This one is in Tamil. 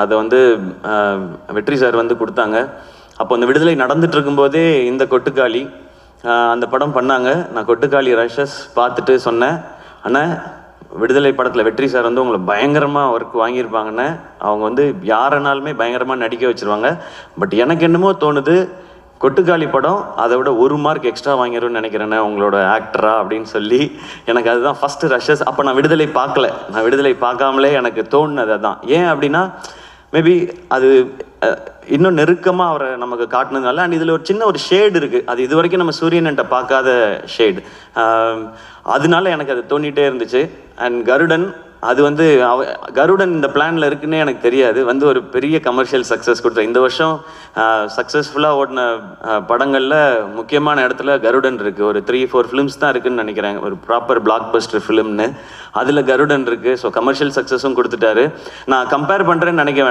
அதை வந்து வெற்றி சார் வந்து கொடுத்தாங்க. அப்போ அந்த விடுதலை நடந்துட்டு இருக்கும்போதே இந்த கொட்டுக்காளி அந்த படம் பண்ணாங்க. நான் கொட்டுக்காளி ரஷஸ் பார்த்துட்டு சொன்னேன், அண்ணா விடுதலை படத்தில் வெற்றி சார் வந்து உங்களை பயங்கரமாக ஒர்க் வாங்கியிருப்பாங்கண்ணே. அவங்க வந்து யாரனாலுமே பயங்கரமாக நடிக்க வச்சுருவாங்க. பட் எனக்கு என்னமோ தோணுது, கொட்டுக்காளி படம் அதை விட 1 மார்க் எக்ஸ்ட்ரா வாங்கிடும்னு நினைக்கிறேண்ணே உங்களோட ஆக்டரா அப்படின்னு சொல்லி எனக்கு அதுதான் ஃபஸ்ட்டு ரஷஸ். அப்போ நான் விடுதலை பார்க்கல, நான் விடுதலை பார்க்காமலே எனக்கு தோணுனது அதுதான். ஏன் அப்படின்னா மேபி அது இன்னும் நெருக்கமாக அவரை நமக்கு காட்டினதுனால. அண்ட் இதில் ஒரு சின்ன ஒரு ஷேடு இருக்குது, அது இது வரைக்கும் நம்ம சூரியன்கிட்ட பார்க்காத ஷேடு. அதனால எனக்கு அது தோண்டிகிட்டே இருந்துச்சு. அண்ட் கருடன், அது வந்து கருடன் இந்த பிளானில் இருக்குன்னே எனக்கு தெரியாது. வந்து ஒரு பெரிய கமர்ஷியல் சக்ஸஸ் கொடுத்தேன். இந்த வருஷம் சக்ஸஸ்ஃபுல்லாக ஓடின படங்களில் முக்கியமான இடத்துல கருடன் இருக்குது. ஒரு 3-4 ஃபிலிம்ஸ் தான் இருக்குதுன்னு நினைக்கிறேன், ஒரு ப்ராப்பர் பிளாக் பஸ்டர் ஃபிலிம்னு. அதில் கருடன் இருக்குது. ஸோ கமர்ஷியல் சக்ஸஸும் கொடுத்துட்டாரு. நான் கம்பேர் பண்ணுறேன்னு நினைக்க வேண்டாம்.